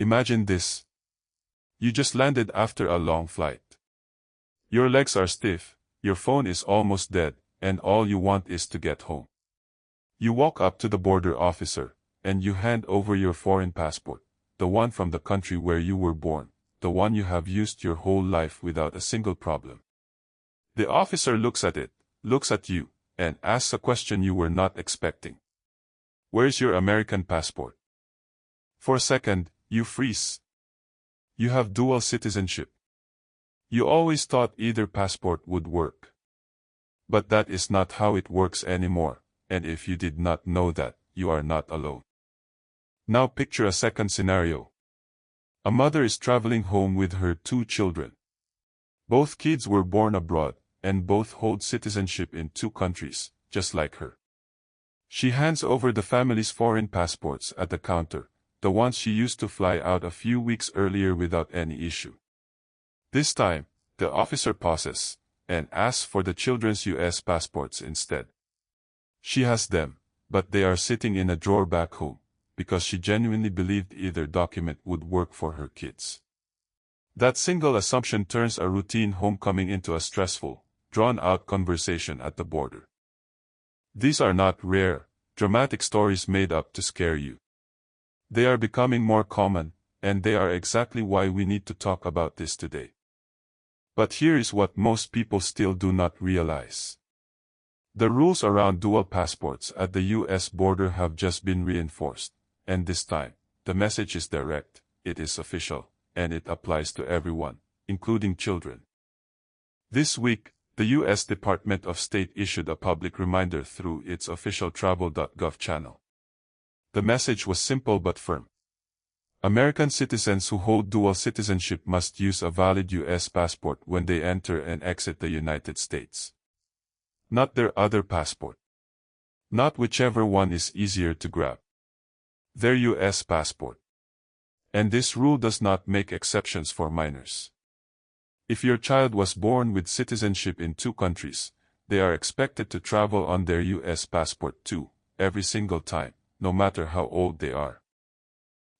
Imagine this. You just landed after a long flight. Your legs are stiff, your phone is almost dead, and all you want is to get home. You walk up to the border officer, and you hand over your foreign passport, the one from the country where you were born, the one you have used your whole life without a single problem. The officer looks at it, looks at you, and asks a question you were not expecting. Where's your American passport? For a second, you freeze. You have dual citizenship. You always thought either passport would work. But that is not how it works anymore, and if you did not know that, you are not alone. Now picture a second scenario. A mother is traveling home with her 2 children. Both kids were born abroad, and both hold citizenship in 2 countries, just like her. She hands over the family's foreign passports at the counter, the ones she used to fly out a few weeks earlier without any issue. This time, the officer pauses, and asks for the children's US passports instead. She has them, but they are sitting in a drawer back home, because she genuinely believed either document would work for her kids. That single assumption turns a routine homecoming into a stressful, drawn-out conversation at the border. These are not rare, dramatic stories made up to scare you. They are becoming more common, and they are exactly why we need to talk about this today. But here is what most people still do not realize. The rules around dual passports at the US border have just been reinforced, and this time, the message is direct, it is official, and it applies to everyone, including children. This week, the US Department of State issued a public reminder through its official travel.gov channel. The message was simple but firm. American citizens who hold dual citizenship must use a valid US passport when they enter and exit the United States. Not their other passport. Not whichever one is easier to grab. Their US passport. And this rule does not make exceptions for minors. If your child was born with citizenship in 2 countries, they are expected to travel on their US passport too, every single time, no matter how old they are.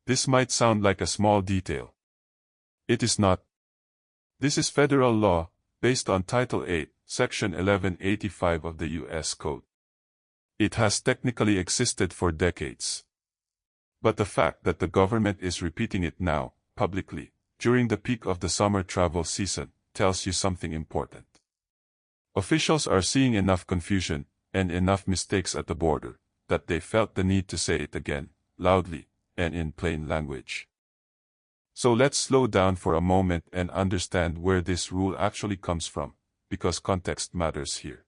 This might sound like a small detail. It is not. This is federal law, based on Title 8, Section 1185 of the U.S. Code. It has technically existed for decades. But the fact that the government is repeating it now, publicly, during the peak of the summer travel season, tells you something important. Officials are seeing enough confusion, and enough mistakes at the border, that they felt the need to say it again, loudly, and in plain language. So let's slow down for a moment and understand where this rule actually comes from, because context matters here.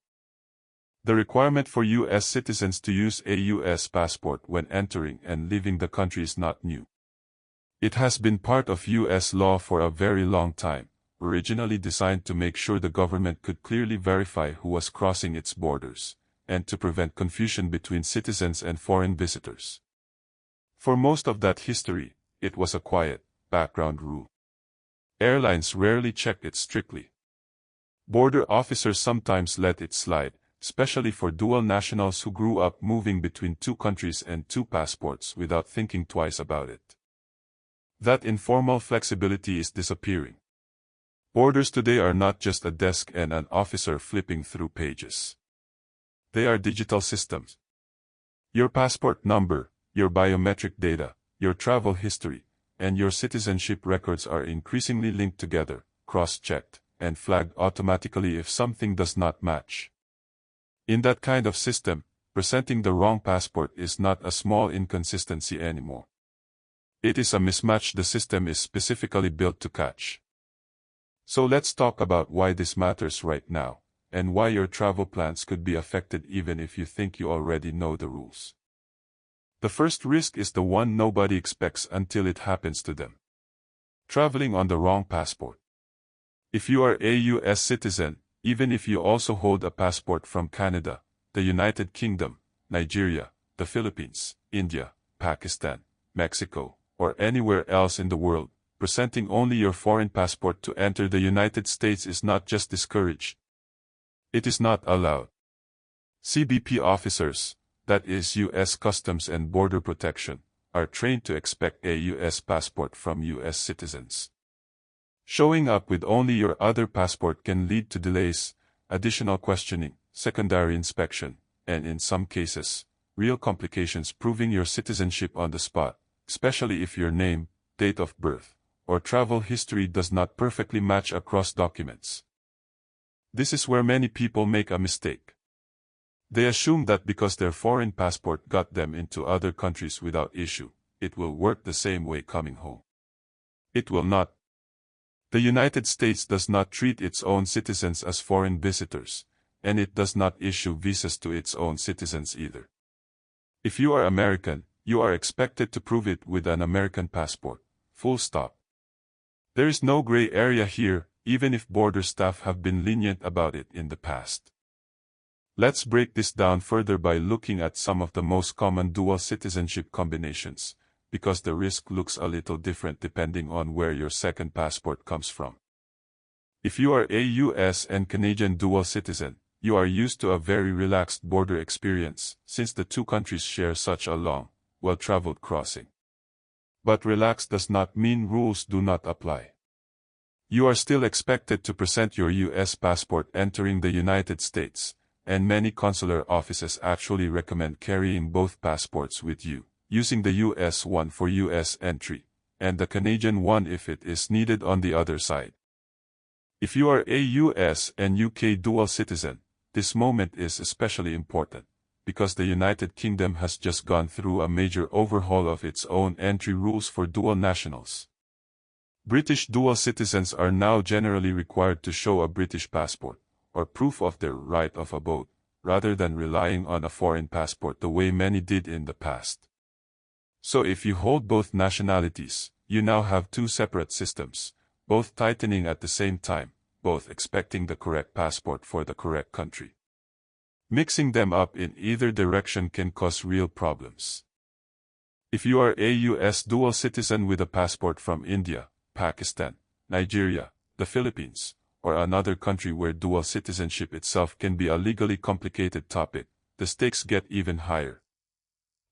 The requirement for U.S. citizens to use a U.S. passport when entering and leaving the country is not new. It has been part of U.S. law for a very long time, originally designed to make sure the government could clearly verify who was crossing its borders, and to prevent confusion between citizens and foreign visitors. For most of that history, it was a quiet, background rule. Airlines rarely checked it strictly. Border officers sometimes let it slide, especially for dual nationals who grew up moving between 2 countries and 2 passports without thinking twice about it. That informal flexibility is disappearing. Borders today are not just a desk and an officer flipping through pages. They are digital systems. Your passport number, your biometric data, your travel history, and your citizenship records are increasingly linked together, cross-checked, and flagged automatically if something does not match. In that kind of system, presenting the wrong passport is not a small inconsistency anymore. It is a mismatch the system is specifically built to catch. So let's talk about why this matters right now, and why your travel plans could be affected even if you think you already know the rules. The first risk is the one nobody expects until it happens to them. Traveling on the wrong passport. If you are a U.S. citizen, even if you also hold a passport from Canada, the United Kingdom, Nigeria, the Philippines, India, Pakistan, Mexico, or anywhere else in the world, presenting only your foreign passport to enter the United States is not just discouraged. It is not allowed. CBP officers, that is U.S. Customs and Border Protection, are trained to expect a U.S. passport from U.S. citizens. Showing up with only your other passport can lead to delays, additional questioning, secondary inspection, and in some cases, real complications proving your citizenship on the spot, especially if your name, date of birth, or travel history does not perfectly match across documents. This is where many people make a mistake. They assume that because their foreign passport got them into other countries without issue, it will work the same way coming home. It will not. The United States does not treat its own citizens as foreign visitors, and it does not issue visas to its own citizens either. If you are American, you are expected to prove it with an American passport, full stop. There is no gray area here, even if border staff have been lenient about it in the past. Let's break this down further by looking at some of the most common dual citizenship combinations, because the risk looks a little different depending on where your second passport comes from. If you are a US and Canadian dual citizen, you are used to a very relaxed border experience, since the two countries share such a long, well-traveled crossing. But relaxed does not mean rules do not apply. You are still expected to present your US passport entering the United States, and many consular offices actually recommend carrying both passports with you, using the US one for US entry, and the Canadian one if it is needed on the other side. If you are a US and UK dual citizen, this moment is especially important, because the United Kingdom has just gone through a major overhaul of its own entry rules for dual nationals. British dual citizens are now generally required to show a British passport, or proof of their right of abode, rather than relying on a foreign passport the way many did in the past. So if you hold both nationalities, you now have two separate systems, both tightening at the same time, both expecting the correct passport for the correct country. Mixing them up in either direction can cause real problems. If you are a US dual citizen with a passport from India, Pakistan, Nigeria, the Philippines, or another country where dual citizenship itself can be a legally complicated topic, the stakes get even higher.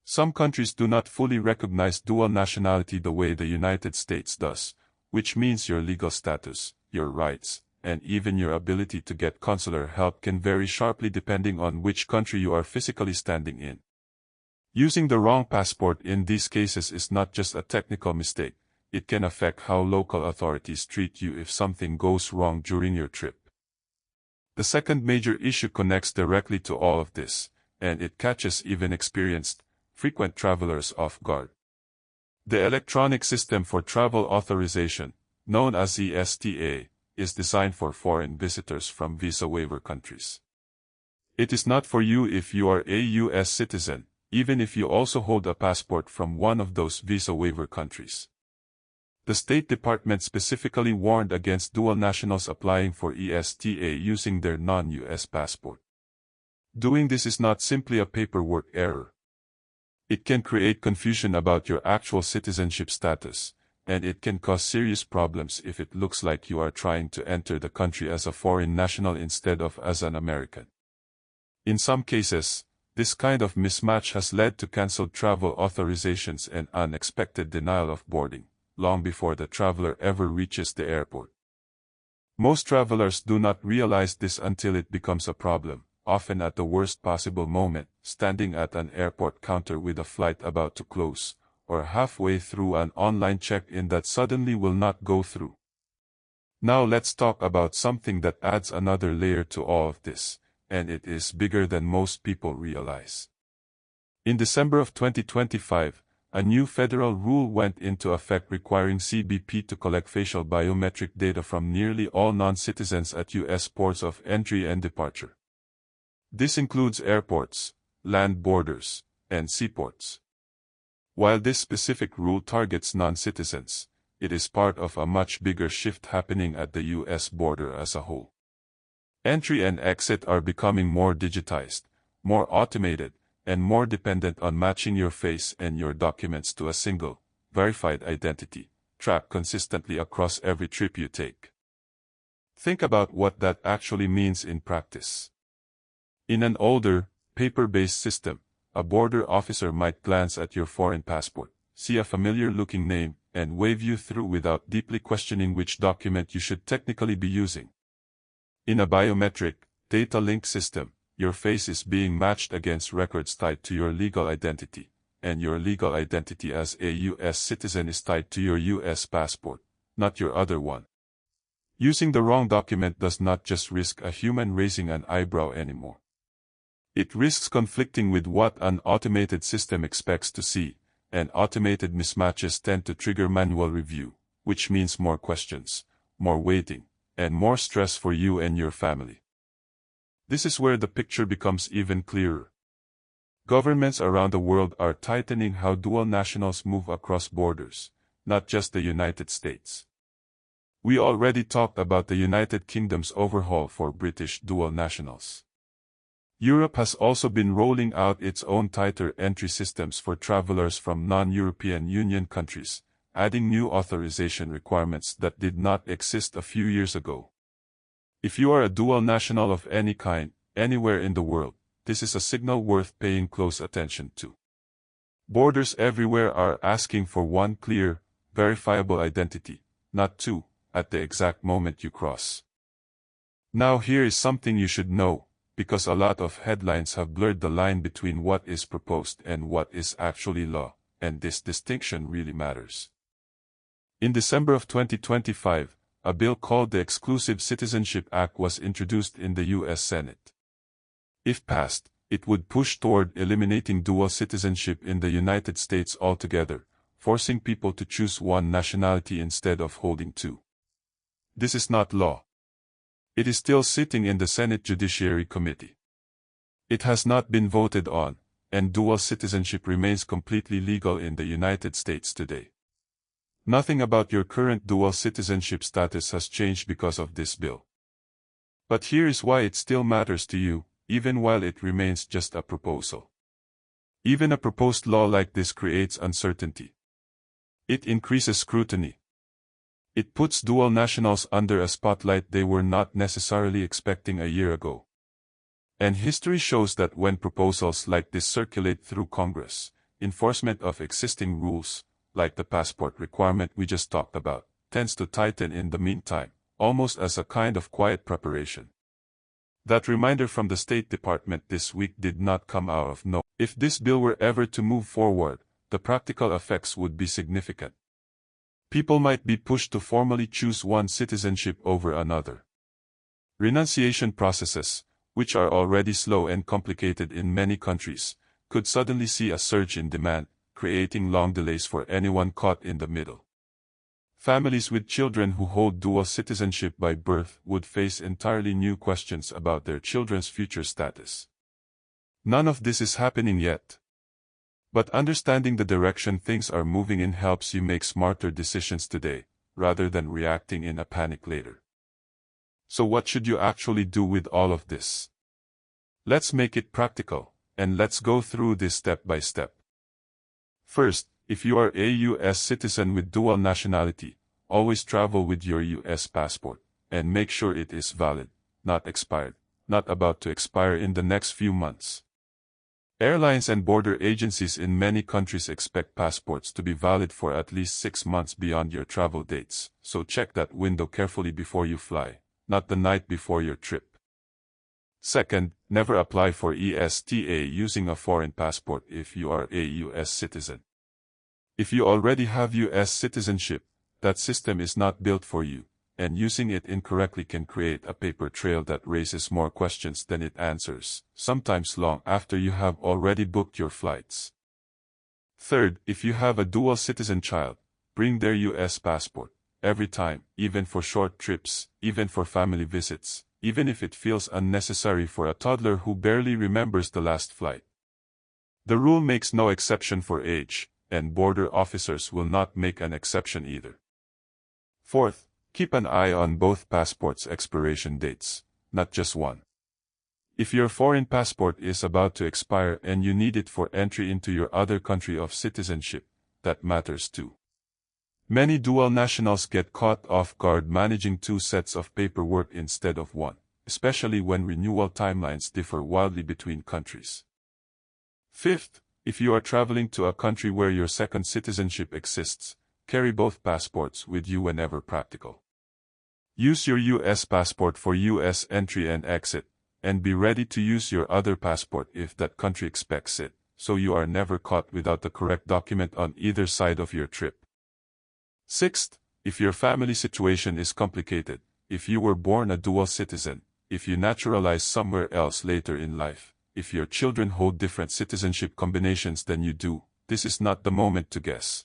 Some countries do not fully recognize dual nationality the way the United States does, which means your legal status, your rights, and even your ability to get consular help can vary sharply depending on which country you are physically standing in. Using the wrong passport in these cases is not just a technical mistake, it can affect how local authorities treat you if something goes wrong during your trip. The second major issue connects directly to all of this, and it catches even experienced, frequent travelers off guard. The electronic system for travel authorization, known as ESTA, is designed for foreign visitors from visa waiver countries. It is not for you if you are a US citizen, even if you also hold a passport from one of those visa waiver countries. The State Department specifically warned against dual nationals applying for ESTA using their non-US passport. Doing this is not simply a paperwork error. It can create confusion about your actual citizenship status, and it can cause serious problems if it looks like you are trying to enter the country as a foreign national instead of as an American. In some cases, this kind of mismatch has led to cancelled travel authorizations and unexpected denial of boarding, long before the traveler ever reaches the airport. Most travelers do not realize this until it becomes a problem, often at the worst possible moment, standing at an airport counter with a flight about to close, or halfway through an online check-in that suddenly will not go through. Now let's talk about something that adds another layer to all of this, and it is bigger than most people realize. In December of 2025, a new federal rule went into effect requiring CBP to collect facial biometric data from nearly all non-citizens at U.S. ports of entry and departure. This includes airports, land borders, and seaports. While this specific rule targets non-citizens, it is part of a much bigger shift happening at the U.S. border as a whole. Entry and exit are becoming more digitized, more automated, and more dependent on matching your face and your documents to a single, verified identity, tracked consistently across every trip you take. Think about what that actually means in practice. In an older, paper-based system, a border officer might glance at your foreign passport, see a familiar-looking name, and wave you through without deeply questioning which document you should technically be using. In a biometric, data-linked system, your face is being matched against records tied to your legal identity, and your legal identity as a U.S. citizen is tied to your U.S. passport, not your other one. Using the wrong document does not just risk a human raising an eyebrow anymore. It risks conflicting with what an automated system expects to see, and automated mismatches tend to trigger manual review, which means more questions, more waiting, and more stress for you and your family. This is where the picture becomes even clearer. Governments around the world are tightening how dual nationals move across borders, not just the United States. We already talked about the United Kingdom's overhaul for British dual nationals. Europe has also been rolling out its own tighter entry systems for travelers from non-European Union countries, adding new authorization requirements that did not exist a few years ago. If you are a dual national of any kind, anywhere in the world, this is a signal worth paying close attention to. Borders everywhere are asking for one clear, verifiable identity, not two, at the exact moment you cross. Now here is something you should know, because a lot of headlines have blurred the line between what is proposed and what is actually law, and this distinction really matters. In December of 2025, a bill called the Exclusive Citizenship Act was introduced in the U.S. Senate. If passed, it would push toward eliminating dual citizenship in the United States altogether, forcing people to choose one nationality instead of holding two. This is not law. It is still sitting in the Senate Judiciary Committee. It has not been voted on, and dual citizenship remains completely legal in the United States today. Nothing about your current dual citizenship status has changed because of this bill. But here is why it still matters to you, even while it remains just a proposal. Even a proposed law like this creates uncertainty. It increases scrutiny. It puts dual nationals under a spotlight they were not necessarily expecting a year ago. And history shows that when proposals like this circulate through Congress, enforcement of existing rules, like the passport requirement we just talked about, tends to tighten in the meantime, almost as a kind of quiet preparation. That reminder from the State Department this week did not come out of nowhere. If this bill were ever to move forward, the practical effects would be significant. People might be pushed to formally choose one citizenship over another. Renunciation processes, which are already slow and complicated in many countries, could suddenly see a surge in demand, creating long delays for anyone caught in the middle. Families with children who hold dual citizenship by birth would face entirely new questions about their children's future status. None of this is happening yet. But understanding the direction things are moving in helps you make smarter decisions today, rather than reacting in a panic later. So what should you actually do with all of this? Let's make it practical, and let's go through this step by step. First, if you are a U.S. citizen with dual nationality, always travel with your U.S. passport, and make sure it is valid, not expired, not about to expire in the next few months. Airlines and border agencies in many countries expect passports to be valid for at least 6 months beyond your travel dates, so check that window carefully before you fly, not the night before your trip. Second, never apply for ESTA using a foreign passport if you are a U.S. citizen. If you already have U.S. citizenship, that system is not built for you, and using it incorrectly can create a paper trail that raises more questions than it answers, sometimes long after you have already booked your flights. Third, if you have a dual citizen child, bring their U.S. passport, every time, even for short trips, even for family visits, even if it feels unnecessary for a toddler who barely remembers the last flight. The rule makes no exception for age, and border officers will not make an exception either. Fourth, keep an eye on both passports' expiration dates, not just one. If your foreign passport is about to expire and you need it for entry into your other country of citizenship, that matters too. Many dual nationals get caught off guard managing 2 sets of paperwork instead of one, especially when renewal timelines differ wildly between countries. Fifth, If you are traveling to a country where your second citizenship exists, carry both passports with you whenever practical. Use your U.S. passport for U.S. entry and exit, and be ready to use your other passport if that country expects it, so you are never caught without the correct document on either side of your trip. Sixth, if your family situation is complicated, if you were born a dual citizen, if you naturalize somewhere else later in life, if your children hold different citizenship combinations than you do, this is not the moment to guess.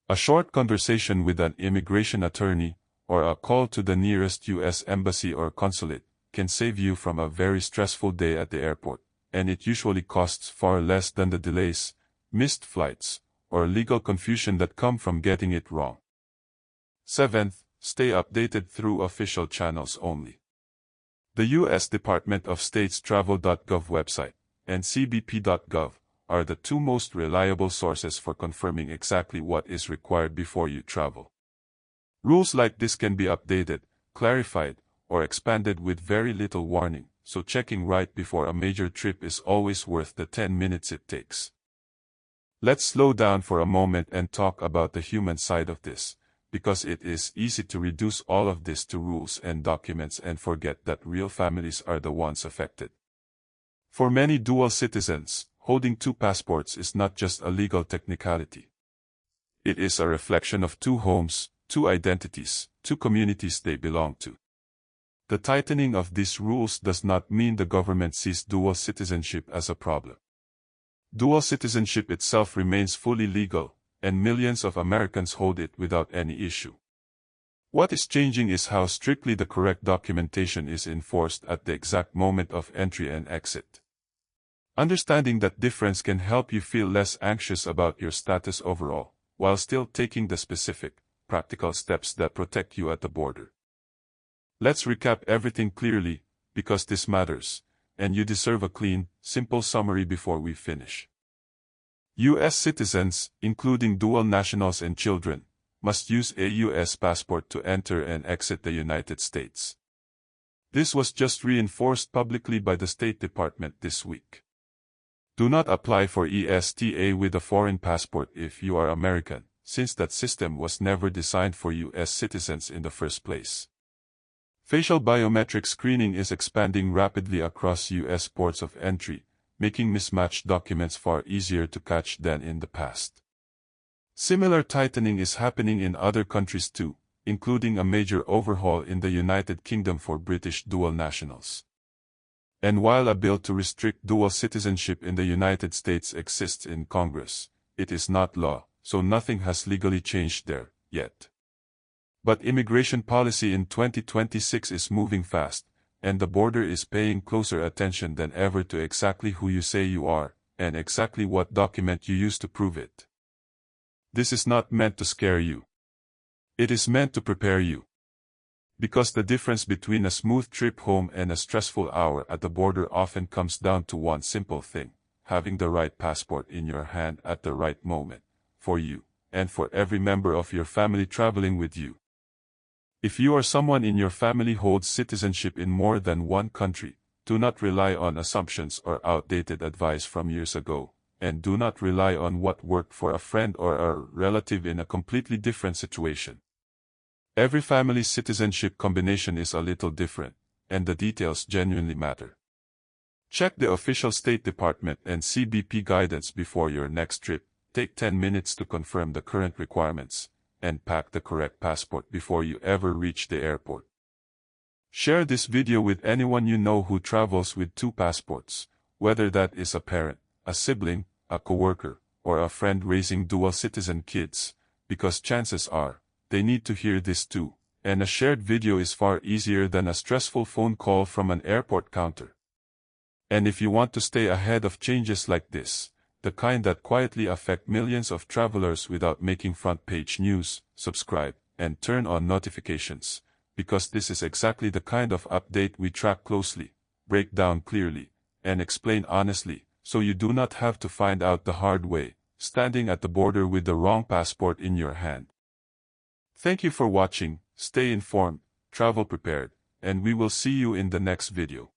A short conversation with an immigration attorney, or a call to the nearest U.S. embassy or consulate, can save you from a very stressful day at the airport, and it usually costs far less than the delays, missed flights, or legal confusion that come from getting it wrong. Seventh, stay updated through official channels only. The U.S. Department of State's travel.gov website and cbp.gov are the two most reliable sources for confirming exactly what is required before you travel. Rules like this can be updated, clarified, or expanded with very little warning, so checking right before a major trip is always worth the 10 minutes it takes. Let's slow down for a moment and talk about the human side of this, because it is easy to reduce all of this to rules and documents and forget that real families are the ones affected. For many dual citizens, holding two passports is not just a legal technicality. It is a reflection of two homes, two identities, two communities they belong to. The tightening of these rules does not mean the government sees dual citizenship as a problem. Dual citizenship itself remains fully legal, and millions of Americans hold it without any issue. What is changing is how strictly the correct documentation is enforced at the exact moment of entry and exit. Understanding that difference can help you feel less anxious about your status overall, while still taking the specific, practical steps that protect you at the border. Let's recap everything clearly, because this matters, and you deserve a clean, simple summary before we finish. U.S. citizens, including dual nationals and children, must use a U.S. passport to enter and exit the United States. This was just reinforced publicly by the State Department this week. Do not apply for ESTA with a foreign passport if you are American, since that system was never designed for U.S. citizens in the first place. Facial biometric screening is expanding rapidly across U.S. ports of entry, making mismatched documents far easier to catch than in the past. Similar tightening is happening in other countries too, including a major overhaul in the United Kingdom for British dual nationals. And while a bill to restrict dual citizenship in the United States exists in Congress, it is not law, so nothing has legally changed there, yet. But immigration policy in 2026 is moving fast, and the border is paying closer attention than ever to exactly who you say you are, and exactly what document you use to prove it. This is not meant to scare you. It is meant to prepare you. Because the difference between a smooth trip home and a stressful hour at the border often comes down to one simple thing: having the right passport in your hand at the right moment, for you, and for every member of your family traveling with you. If you or someone in your family holds citizenship in more than one country, do not rely on assumptions or outdated advice from years ago, and do not rely on what worked for a friend or a relative in a completely different situation. Every family's citizenship combination is a little different, and the details genuinely matter. Check the official State Department and CBP guidance before your next trip, take 10 minutes to confirm the current requirements, and pack the correct passport before you ever reach the airport. Share this video with anyone you know who travels with two passports, whether that is a parent, a sibling, a coworker, or a friend raising dual citizen kids, because chances are, they need to hear this too, and a shared video is far easier than a stressful phone call from an airport counter. And if you want to stay ahead of changes like this, the kind that quietly affect millions of travelers without making front-page news, subscribe, and turn on notifications, because this is exactly the kind of update we track closely, break down clearly, and explain honestly, so you do not have to find out the hard way, standing at the border with the wrong passport in your hand. Thank you for watching, stay informed, travel prepared, and we will see you in the next video.